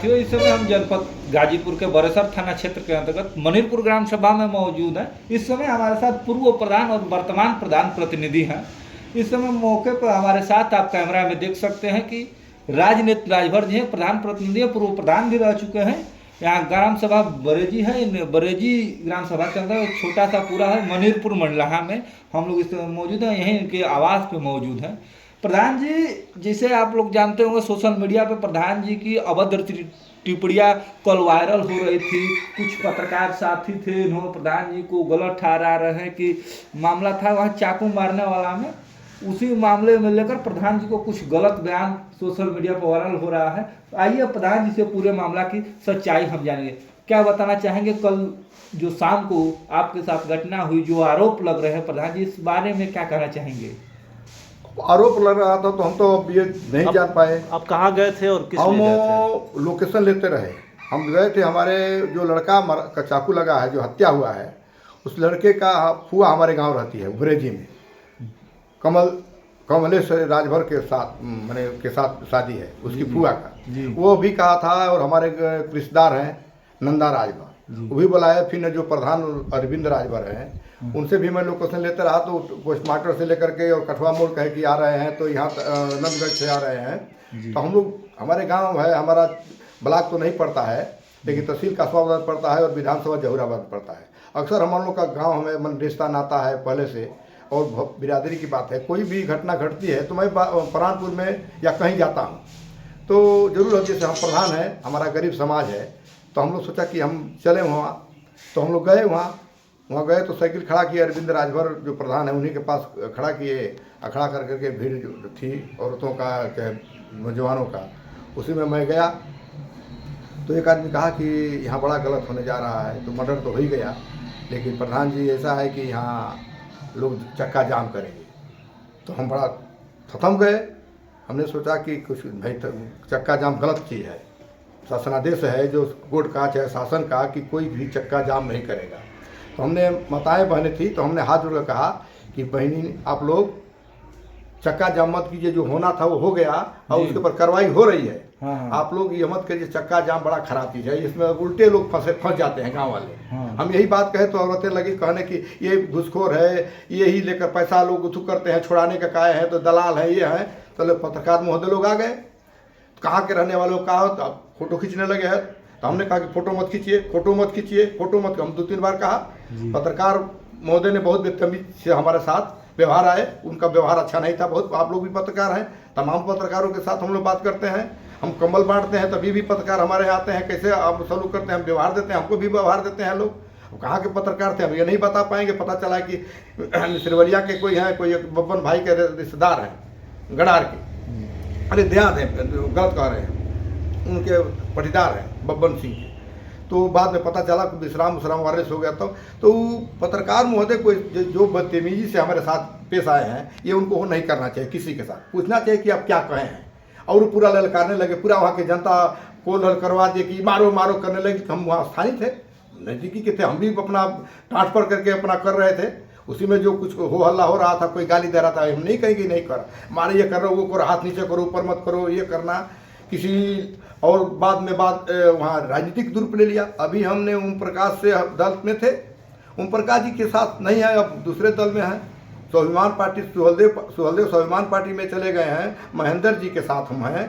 साथियों, इस समय हम जनपद गाजीपुर के बड़ेसर थाना क्षेत्र के अंतर्गत मनीरपुर ग्राम सभा में मौजूद हैं। इस समय हमारे साथ पूर्व प्रधान और वर्तमान प्रधान प्रतिनिधि हैं। इस समय मौके पर हमारे साथ आप कैमरा में देख सकते हैं कि राजनेता राजभर जी हैं, प्रधान प्रतिनिधि हैं, पूर्व प्रधान भी रह चुके हैं। यहाँ ग्राम सभा बरेजी है। इन बरेजी ग्राम सभा के अंदर एक छोटा सा पूरा है मनीरपुर मंडलाहा में हम लोग इस समय मौजूद हैं। यहीं इनके आवास पे मौजूद हैं। प्रधान जी, जिसे आप लोग जानते होंगे, सोशल मीडिया पे प्रधान जी की अभद्र टिप्पणियाँ कल वायरल हो रही थी। कुछ पत्रकार साथी थे, इन्होंने प्रधान जी को गलत ठहरा रहे हैं कि मामला था वहाँ चाकू मारने वाला में, उसी मामले में लेकर प्रधान जी को कुछ गलत बयान सोशल मीडिया पर वायरल हो रहा है। आइए प्रधान जी से पूरे मामला की सच्चाई हम जानेंगे। क्या बताना चाहेंगे, कल जो शाम को आपके साथ घटना हुई, जो आरोप लग रहे हैं प्रधान जी, इस बारे में क्या कहना चाहेंगे? आरोप लग रहा था तो हम तो अब ये नहीं जान पाए। आप कहाँ गए थे और किस लिए गए थे? हम लोकेशन लेते रहे। हम गए थे, हमारे जो लड़का का चाकू लगा है, जो हत्या हुआ है, उस लड़के का फुआ हमारे गांव रहती है बरेजी में। कमलेश राजभर के साथ के साथ शादी है उसकी फुआ का। वो भी कहा था, और हमारे रिश्तेदार हैं नंदा राजभर, वो भी बुलाया। फिर जो प्रधान अरविंद राजभर हैं, उनसे भी मैं लोकेशन लेते रहा। तो पोस्टमास्टर से लेकर के और कठवा मोड़ कहे कि आ रहे हैं, तो यहाँ नंदगढ़ से आ रहे हैं। तो हम लोग, हमारे गांव है, हमारा ब्लॉक तो नहीं पड़ता है, लेकिन तहसील कस्बाबाद पड़ता है और विधानसभा जहूराबाद पड़ता है। अक्सर हम लोग का गांव हमें मन रिश्ता नाता है पहले से, और बिरादरी की बात है। कोई भी घटना घटती है तो मैं प्राणपुर में या कहीं जाता हूँ, तो जरूर जैसे हम प्रधान हैं, हमारा गरीब समाज है, तो हम लोग सोचा कि हम चले वहाँ। तो हम लोग गए वहाँ गए तो साइकिल खड़ा किए। अरविंद राजभर जो प्रधान है, उन्हीं के पास खड़ा किए। खड़ा कर करके भीड़ जो थी औरतों का, नौजवानों का, उसी में मैं गया। तो एक आदमी कहा कि यहाँ बड़ा गलत होने जा रहा है। तो मर्डर तो हो ही गया, लेकिन प्रधान जी ऐसा है कि यहाँ लोग चक्का जाम करेंगे। तो हम बड़ा थथम गए। हमने सोचा कि कुछ भाई चक्का जाम गलत चीज़ है। शासनादेश है जो कोर्ट का चाहे शासन का कि कोई भी चक्का जाम नहीं करेगा। तो हमने माताएं बहनें थी, तो हमने हाथ जोड़कर कहा कि बहनी, आप लोग चक्का जाम मत कीजिए, जो होना था वो हो गया और उसके ऊपर कार्रवाई हो रही है। आप लोग ये मत करिए, चक्का जाम बड़ा खराब चीज़ है, इसमें उल्टे लोग फंस जाते हैं गांव वाले। हम यही बात कहे तो औरतें लगी कहने कि ये घुसखोर है, यही लेकर पैसा लोग उठू करते हैं, छुड़ाने का काय है, तो दलाल है, ये है। तो लोग पत्रकार महोदय लोग आ गए, कहाँ के रहने वालों का, तो फोटो खींचने लगे हैं। तो हमने कहा कि फोटो मत खींचिए, फोटो मत खींचिए, फोटो मत। हम 2-3 बार कहा। पत्रकार महोदय ने बहुत बदतमीज से हमारे साथ व्यवहार आए। उनका व्यवहार अच्छा नहीं था। बहुत, आप लोग भी पत्रकार हैं, तमाम पत्रकारों के साथ हम लोग बात करते हैं। हम कंबल बांटते हैं तभी भी पत्रकार हमारे आते हैं, कैसे आप सलूक करते हैं, हम व्यवहार देते हैं, हमको भी व्यवहार देते हैं लोग। कहाँ के पत्रकार थे हम ये नहीं बता पाएंगे। पता चला कि सिरवलिया के कोई हैं, कोई बब्बन भाई के रिश्तेदार हैं, गड़ार के, अरे ध्यान है, गलत कह रहे हैं, उनके पटीदार हैं बब्बन सिंह के। तो बाद में पता चला कि विश्राम वायरस हो गया। तो पत्रकार महोदय को जो बदतमीजी से हमारे साथ पेश आए हैं, ये उनको नहीं करना चाहिए। किसी के साथ पूछना चाहिए कि आप क्या कहे हैं। और पूरा ललकारने लगे, पूरा वहाँ की जनता को ललकारवा दिए कि मारो मारो करने लगे। हम वहाँ स्थानीय थे, नज़दीकी के थे, हम भी अपना टाँट पड़ करके अपना कर रहे थे। उसी में जो कुछ हो हल्ला हो रहा था, कोई गाली दे रहा था, हम नहीं कहेंगे नहीं कर, मारे ये कर रहे हो, वो करो, हाथ नीचे करो, ऊपर मत करो, ये करना किसी। और बाद में वहाँ राजनीतिक दूर ले लिया। अभी हमने ओम प्रकाश से दल में थे, ओम प्रकाश जी के साथ नहीं है, अब दूसरे दल में हैं। स्वाभिमान पार्टी, सुहलदेव स्वाभिमान पार्टी में चले गए हैं। महेंद्र जी के साथ हम हैं।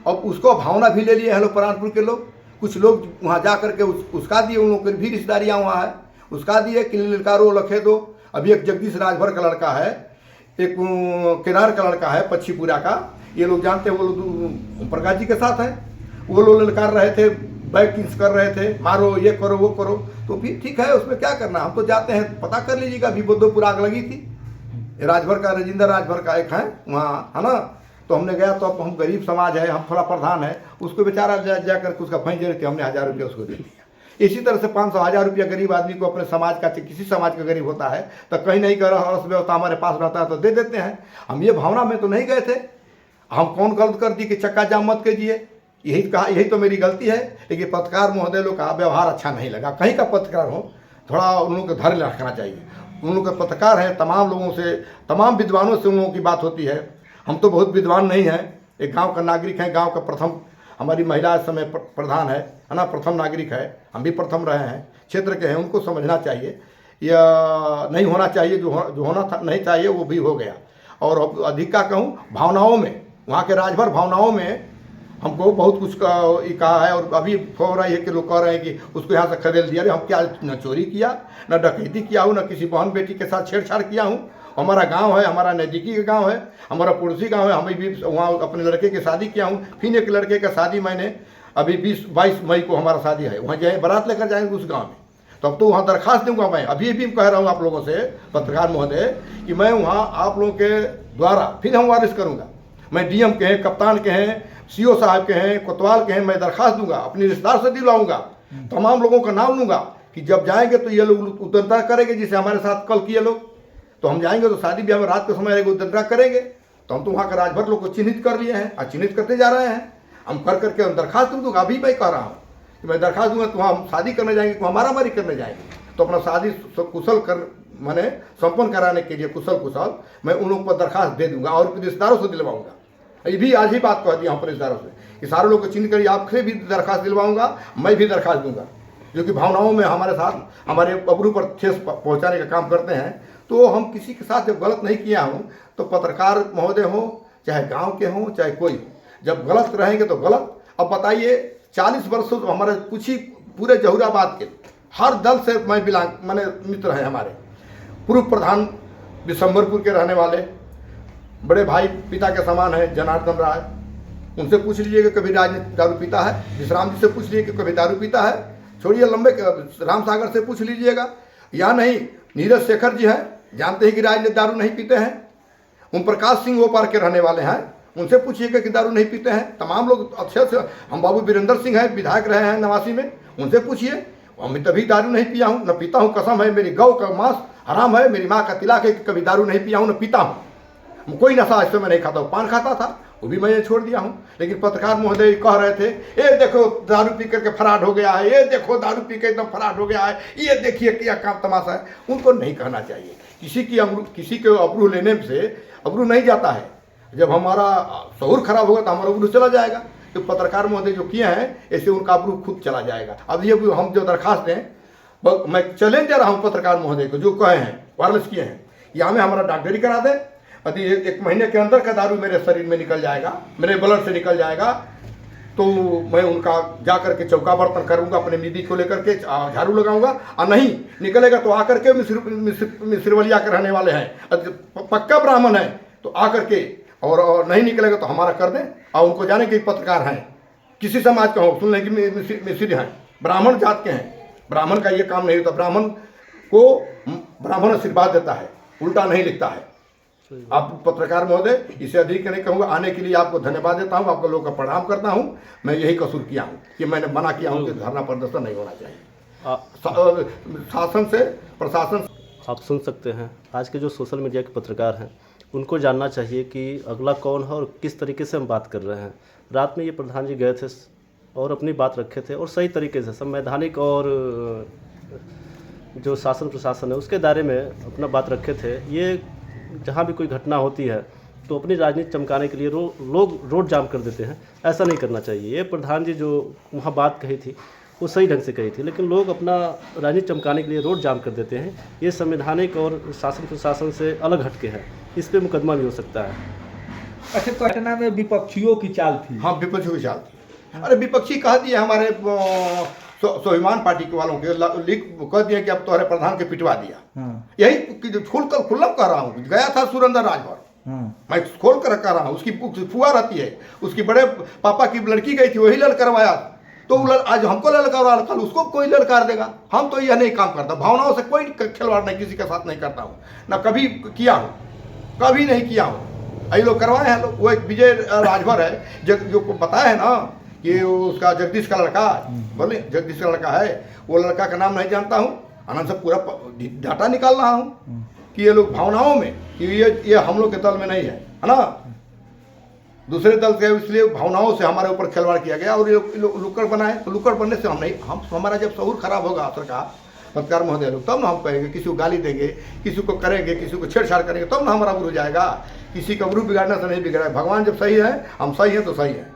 अब उसको भावना भी ले लिए हैं लोग, प्राणपुर के लोग। कुछ लोग वहाँ जा करके उसका दिए, उन लोगों की भी रिश्तेदारियाँ वहाँ है, उसका दिए कि ललकारो लखे दो। अभी एक जगदीश राजभर का लड़का है, एक केनार का लड़का है पच्छीपुरा का, ये लोग जानते हैं, वो लोग ओम प्रकाश जी के साथ हैं। वो लोग ललकार रहे थे, बैक किंग्स कर रहे थे, मारो ये करो वो करो। तो भी ठीक है, उसमें क्या करना, हम तो जाते हैं, पता कर लीजिएगा। अभी बुद्धपुर आग लगी थी, राजभर का, राजेंद्र राजभर का एक है वहाँ, है ना। तो हमने गया, तो अब हम गरीब समाज है, हम थोड़ा प्रधान है, उसको बेचारा जा करके उसका फैंस जरूरत थी, हमने 1000 रुपया उसको दे दिया। इसी तरह से 500-1000 रुपया गरीब आदमी को, अपने समाज का, किसी समाज का गरीब होता है तो कहीं नहीं कर अर्थ व्यवस्था हमारे पास रहता है तो दे देते हैं। हम ये भावना में तो नहीं गए थे। हम कौन गलत कर दी कि चक्का जाम मत कीजिए, यही कहा, यही तो मेरी गलती है। लेकिन पत्रकार महोदय लोग का व्यवहार अच्छा नहीं लगा। कहीं का पत्रकार हो, थोड़ा उन लोगों को धैर्य रखना चाहिए। उन लोग के पत्रकार हैं, तमाम लोगों से, तमाम विद्वानों से उन लोगों की बात होती है। हम तो बहुत विद्वान नहीं हैं, एक गांव का नागरिक हैं, गांव का प्रथम हमारी महिला इस समय प्रधान है ना, प्रथम नागरिक है, हम भी प्रथम रहे हैं, क्षेत्र के हैं, उनको समझना चाहिए। या नहीं होना चाहिए, जो होना था नहीं चाहिए वो भी हो गया। और अब अधिक का कहूँ, भावनाओं में, वहाँ के राजभर भावनाओं में हमको बहुत कुछ कहा है। और अभी खबर आई है कि लोग कह रहे हैं कि उसको यहाँ से खदेड़ दिया। अरे हम क्या न चोरी किया, न डकैती किया हूँ, न किसी बहन बेटी के साथ छेड़छाड़ किया हूँ। हमारा गांव है, हमारा नज़दीकी का गांव है, हमारा पड़ोसी गांव है, हमें भी वहाँ अपने लड़के की शादी किया हूँ। फिर एक लड़के का शादी मैंने अभी 22 मई को हमारा शादी है, वहाँ जाए बारात लेकर जाएंगे उस गाँव में। तो अब तो वहाँ दरखास्त दूंगा मैं, अभी भी कह रहा हूँ आप लोगों से, पत्रकार महोदय, कि मैं वहाँ आप लोगों के द्वारा फिर हम वारिस करूँगा। मैं डीएम के हैं, कप्तान के हैं, सीओ साहब के हैं, कोतवाल के हैं, मैं दरखास्त दूंगा, अपने रिश्तेदार से दिलवाऊंगा, तमाम लोगों का नाम लूँगा कि जब जाएंगे तो ये लोग उतरता करेंगे, जिसे हमारे साथ कल किए लोग। तो हम जाएंगे तो शादी ब्याह में रात के समय उतरता करेंगे। तो हम तो वहाँ का राजभर लोग को चिन्हित कर लिए हैं और चिन्हित करते जा रहे हैं। हम कर करके हम दरखास्त दूंगा, अभी मैं कह रहा हूँ कि मैं दरखास्त दूंगा। तो हम शादी करने जाएंगे, तो हमारा मारी करने जाएंगे, तो अपना शादी कुशल कर मैंने संपन्न कराने के लिए कुशल मैं उन लोगों पर दरखास्त दे दूंगा और रिश्तेदारों से दिलवाऊंगा। ये भी आज ही बात कह दिया हूँ रिश्तेदारों से कि सारे लोग को चिन्ह करिए, आपसे भी दरखास्त दिलवाऊंगा, मैं भी दरखास्त दूंगा, जो कि भावनाओं में हमारे साथ हमारे अबरू पर ठेस पहुँचाने का काम करते हैं। तो हम किसी के साथ जब गलत नहीं किया हूँ, तो पत्रकार महोदय हो, चाहे गांव के हों, चाहे कोई हो, जब गलत रहेंगे तो गलत। अब बताइए 40 वर्षों तो हमारे कुछ ही पूरे जहुराबाद के हर दल से मैं मैंने मित्र हैं हमारे। पूर्व प्रधान बिशंबरपुर के रहने वाले बड़े भाई पिता के समान है जनार्दन राय, उनसे पूछ लीजिए कि कभी राजनीति दारू पीता है। विश्राम जी से पूछ लीजिए कि कभी दारू पीता है। छोड़िए लंबे राम सागर से पूछ लीजिएगा, या नहीं नीरज शेखर जी हैं, जानते हैं कि राजनीति दारू नहीं पीते हैं। ओम प्रकाश सिंह वो पार के रहने वाले हैं, उनसे पूछिएगा कि दारू नहीं पीते हैं। तमाम लोग अच्छे से, हम बाबू वीरेंद्र सिंह हैं, विधायक रहे हैं नवासी में, उनसे पूछिए। मैं तभी दारू नहीं पिया हूँ, न पीता हूँ, कसम है, मेरी गौ का मांस हराम है, मेरी माँ का तिलक है, कभी दारू नहीं पिया हूँ, न पीता हूँ। कोई नशा इस समय नहीं खाता हूँ, पान खाता था वो भी मैंने छोड़ दिया हूँ। लेकिन पत्रकार महोदय कह रहे थे, ये देखो दारू पी करके फरार हो गया है, ये देखो दारू पी के एकदम फरार हो गया है, ये देखिए क्या काम तमाशा है। उनको नहीं कहना चाहिए। किसी के अबरू लेने से अबरू नहीं जाता है। जब हमारा शऊर खराब होगा तो हमारा अबरू चला जाएगा। तो पत्रकार महोदय जो किए हैं, ऐसे उनका अबरू खुद चला जाएगा। अब ये हम जो दरखास्त दें, मैं चैलेंज दे रहा हूँ पत्रकार महोदय को, जो कहे हैं वायरलेस किए हैं, या में हमारा डॉक्टरी करा दें, यदि 1 महीने के अंदर का दारू मेरे शरीर में निकल जाएगा, मेरे ब्लड से निकल जाएगा, तो मैं उनका जा करके चौका बर्तन करूंगा, अपने निधि को लेकर के झाड़ू लगाऊंगा। और नहीं निकलेगा तो आकर के मिश्रवलिया के रहने वाले हैं, पक्का ब्राह्मण है, तो आकर के, और नहीं निकलेगा तो हमारा कर दें। और उनको जाने के पत्रकार हैं, किसी समाज का हो, सुन लें कि मिश्र हैं, ब्राह्मण जात के हैं, ब्राह्मण का ये काम नहीं होता। ब्राह्मण को ब्राह्मण आशीर्वाद देता है, उल्टा नहीं लिखता है। आप पत्रकार महोदय, इसे अधिक नहीं कहूँगा। आने के लिए आपको धन्यवाद देता हूँ, आपको लोगों का प्रणाम करता हूँ। मैं यही कसूर किया हूँ कि मैंने मना किया हूँ कि धरना प्रदर्शन नहीं होना चाहिए। शासन से प्रशासन, आप सुन सकते हैं आज के जो सोशल मीडिया के पत्रकार हैं, उनको जानना चाहिए कि अगला कौन है और किस तरीके से हम बात कर रहे हैं। रात में ये प्रधान जी गए थे और अपनी बात रखे थे, और सही तरीके से संवैधानिक और जो शासन प्रशासन है उसके दायरे में अपना बात रखे थे। ये जहाँ भी कोई घटना होती है तो अपनी राजनीति चमकाने के लिए लोग रोड जाम कर देते हैं। ऐसा नहीं करना चाहिए। ये प्रधान जी जो वहाँ बात कही थी वो सही ढंग से कही थी, लेकिन लोग अपना राजनीति चमकाने के लिए रोड जाम कर देते हैं। ये संवैधानिक और शासन प्रशासन से अलग हटके है, इस पर मुकदमा भी हो सकता है। अच्छा, पटना में विपक्षियों की चाल थी। हाँ, विपक्षियों की चाल थी। अरे विपक्षी कह दिए हमारे स्वाभिमान पार्टी के वालों के, लिख कह दिया कि अब तुम्हारे प्रधान के पिटवा दिया। यही खुल्ला कह रहा हूँ। गया था सुरेंद्र राजभर, मैं खोल कर कह रहा हूँ। उसकी फुआ रहती है, उसकी बड़े पापा की लड़की गई थी, वही ललकारवाया। तो आज हमको ललकार, कल उसको कोई ललकार देगा। हम तो यह नहीं काम करता, भावनाओं से कोई खिलवाड़ नहीं किसी के साथ नहीं करता हूँ, ना कभी किया हूँ, कभी नहीं किया हूँ। यही लोग करवाए हैं लोग। वो एक विजय राजभर है जो पता है ना कि उसका जगदीश का लड़का, बोले जगदीश का लड़का है, वो लड़का का नाम नहीं जानता हूँ। आनंद से पूरा डाटा निकाल रहा हूँ कि ये लोग भावनाओं में, कि ये हम लोग के दल में नहीं है ना, दूसरे दल के, इसलिए भावनाओं से हमारे ऊपर खिलवाड़ किया गया और ये लुक्कड़ बनाए। तो लुक्कड़ बनने से हम नहीं, हमारा जब शऊर खराब होगा सरकार, पत्रकार महोदय लोग, तब ना हम कहेंगे, किसी को गाली देंगे, किसी को करेंगे, किसी को छेड़छाड़ करेंगे, तब ना हमारा बुरा जाएगा। किसी का बुरा बिगाड़ने से नहीं बिगड़ा है। भगवान जब सही है, हम सही हैं तो सही हैं।